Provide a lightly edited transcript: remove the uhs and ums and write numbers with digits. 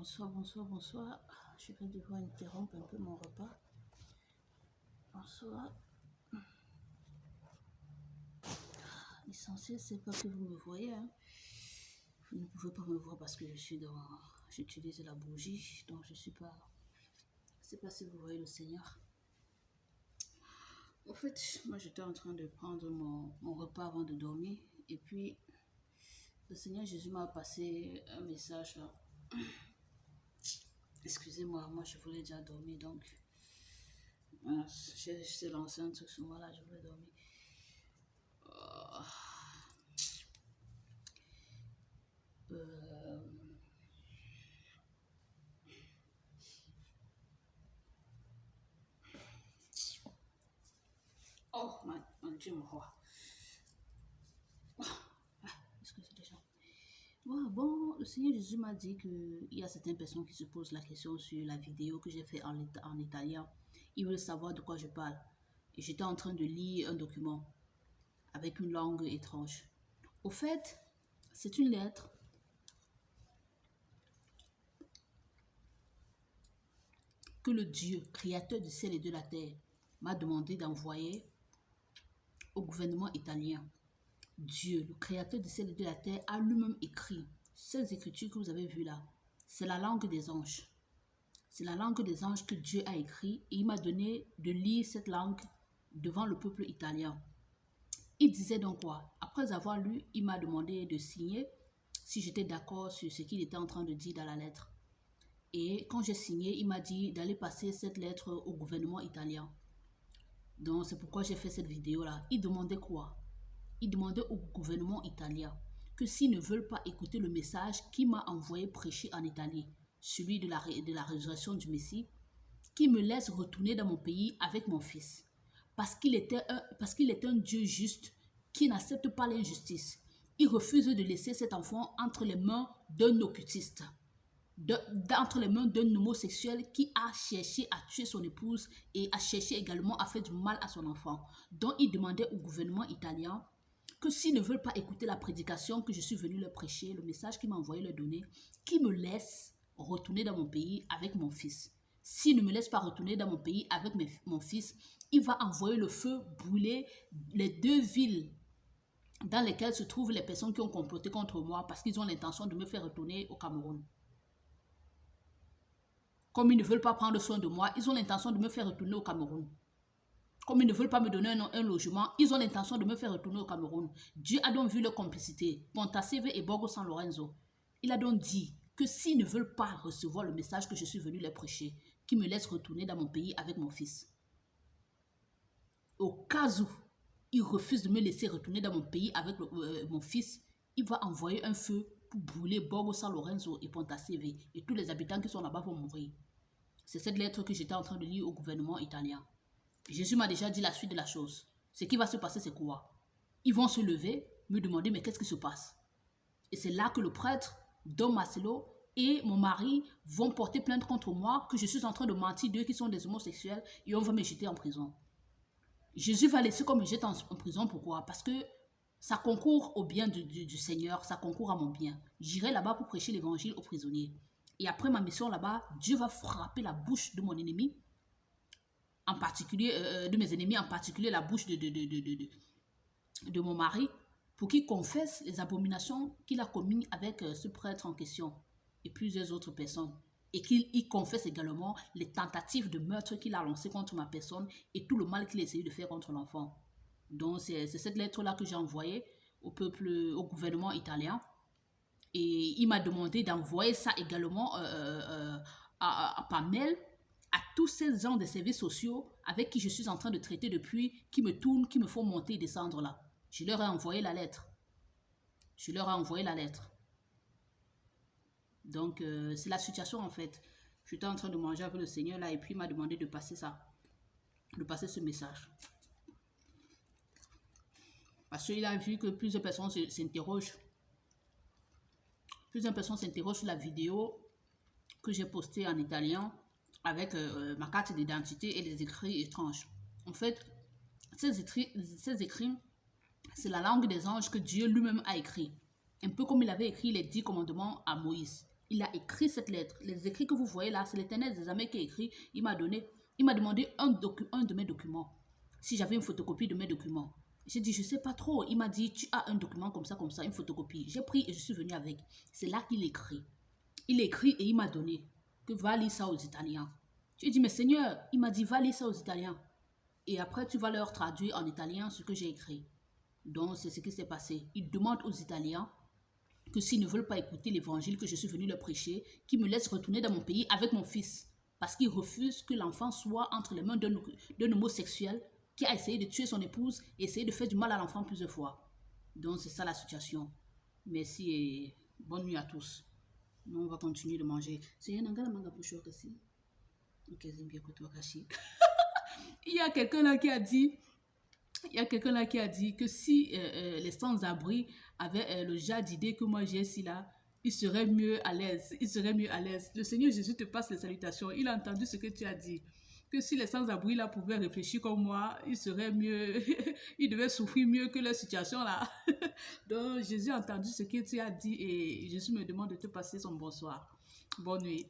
Bonsoir, bonsoir, bonsoir. Je vais devoir interrompre un peu mon repas. Bonsoir. L'essentiel, c'est pas que vous me voyez. Hein. Vous ne pouvez pas me voir parce que j'utilise la bougie, donc je suis pas. Je sais pas si vous voyez le Seigneur. En fait, moi j'étais en train de prendre mon repas avant de dormir, et puis le Seigneur Jésus m'a passé un message là. Excusez-moi, moi je voulais déjà dormir, donc voilà, j'ai lancé un truc sur moi là, je voulais dormir. Euh, Oh, mon Dieu, mon roi. Est-ce que c'est déjà? Bon, le Seigneur Jésus m'a dit qu'il y a certaines personnes qui se posent la question sur la vidéo que j'ai fait en italien. Ils veulent savoir de quoi je parle. Et j'étais en train de lire un document avec une langue étrange. Au fait, c'est une lettre que le Dieu, créateur du ciel et de la terre, m'a demandé d'envoyer au gouvernement italien. Dieu, le créateur du ciel et de la terre, a lui-même écrit ces écritures que vous avez vues là. C'est la langue des anges. C'est la langue des anges que Dieu a écrit et il m'a donné de lire cette langue devant le peuple italien. Il disait donc quoi? Après avoir lu, il m'a demandé de signer si j'étais d'accord sur ce qu'il était en train de dire dans la lettre. Et quand j'ai signé, il m'a dit d'aller passer cette lettre au gouvernement italien. Donc c'est pourquoi j'ai fait cette vidéo là. Il demandait quoi? Il demandait au gouvernement italien que s'ils ne veulent pas écouter le message qu'il m'a envoyé prêcher en Italie, celui de la résurrection du Messie, qu'il me laisse retourner dans mon pays avec mon fils. Parce qu'il était un Dieu juste qui n'accepte pas l'injustice. Il refuse de laisser cet enfant entre les mains d'un occultiste, entre les mains d'un homosexuel qui a cherché à tuer son épouse et a cherché également à faire du mal à son enfant. Donc il demandait au gouvernement italien que s'ils ne veulent pas écouter la prédication que je suis venu leur prêcher, le message qu'il m'a envoyé leur donner, qu'ils me laissent retourner dans mon pays avec mon fils. S'il ne me laisse pas retourner dans mon pays avec mon fils, il va envoyer le feu brûler les deux villes dans lesquelles se trouvent les personnes qui ont comploté contre moi parce qu'ils ont l'intention de me faire retourner au Cameroun. Comme ils ne veulent pas prendre soin de moi, ils ont l'intention de me faire retourner au Cameroun. Comme ils ne veulent pas me donner un logement, ils ont l'intention de me faire retourner au Cameroun. Dieu a donc vu leur complicité. Ponta CV et Borgo San Lorenzo. Il a donc dit que s'ils ne veulent pas recevoir le message que je suis venu leur prêcher, qu'ils me laissent retourner dans mon pays avec mon fils. Au cas où ils refusent de me laisser retourner dans mon pays avec mon fils, il va envoyer un feu pour brûler Borgo San Lorenzo et Ponta CV. Et tous les habitants qui sont là-bas vont mourir. C'est cette lettre que j'étais en train de lire au gouvernement italien. Jésus m'a déjà dit la suite de la chose. Ce qui va se passer, c'est quoi? Ils vont se lever, me demander, mais qu'est-ce qui se passe? Et c'est là que le prêtre, Don Marcelo, et mon mari vont porter plainte contre moi, que je suis en train de mentir d'eux qui sont des homosexuels, et on va me jeter en prison. Jésus va laisser qu'on me jette en prison, pourquoi? Parce que ça concourt au bien du Seigneur, ça concourt à mon bien. J'irai là-bas pour prêcher l'évangile aux prisonniers. Et après ma mission là-bas, Dieu va frapper la bouche de mon ennemi, en particulier, de mes ennemis, en particulier la bouche de mon mari, pour qu'il confesse les abominations qu'il a commises avec ce prêtre en question et plusieurs autres personnes. Et qu'il confesse également les tentatives de meurtre qu'il a lancées contre ma personne et tout le mal qu'il a essayé de faire contre l'enfant. Donc c'est cette lettre-là que j'ai envoyée au gouvernement italien. Et il m'a demandé d'envoyer ça également par mail à tous ces gens des services sociaux avec qui je suis en train de traiter depuis, qui me tournent, qui me font monter et descendre là. Je leur ai envoyé la lettre. Donc, c'est la situation en fait. J'étais en train de manger avec le Seigneur là et puis il m'a demandé de passer ça, de passer ce message. Parce qu'il a vu que plusieurs personnes s'interrogent. Plusieurs personnes s'interrogent sur la vidéo que j'ai postée en italien avec ma carte d'identité et les écrits étranges. En fait, ces écrits, c'est la langue des anges que Dieu lui-même a écrit. Un peu comme il avait écrit les 10 commandements à Moïse. il a écrit cette lettre. Les écrits que vous voyez là, c'est l'Éternel des armées qui a écrit. Il m'a demandé un de mes documents. Si j'avais une photocopie de mes documents. J'ai dit, je ne sais pas trop. Il m'a dit, tu as un document comme ça, une photocopie. J'ai pris et je suis venue avec. C'est là qu'il écrit. Il écrit et il m'a donné que va lire ça aux Italiens. J'ai dit, mais Seigneur, il m'a dit, va lire ça aux Italiens. Et après, tu vas leur traduire en italien ce que j'ai écrit. Donc, c'est ce qui s'est passé. Il demande aux Italiens que s'ils ne veulent pas écouter l'évangile que je suis venue leur prêcher, qu'ils me laissent retourner dans mon pays avec mon fils. Parce qu'ils refusent que l'enfant soit entre les mains d'un homosexuel qui a essayé de tuer son épouse et essayé de faire du mal à l'enfant plusieurs fois. Donc, c'est ça la situation. Merci et bonne nuit à tous. Nous, on va continuer de manger. C'est un angala manga pour choc aussi. Ok, c'est bien que toi, Kashi. Il y a quelqu'un là qui a dit... que si les sans-abri avaient le genre d'idée que moi j'ai ici là, ils seraient mieux à l'aise. Ils seraient mieux à l'aise. Le Seigneur Jésus te passe les salutations. Il a entendu ce que tu as dit. Que si les sans-abri là pouvaient réfléchir comme moi, ils seraient mieux. Ils devaient souffrir mieux que leur situation là. Donc Jésus a entendu ce que tu as dit et Jésus me demande de te passer son bonsoir. Bonne nuit.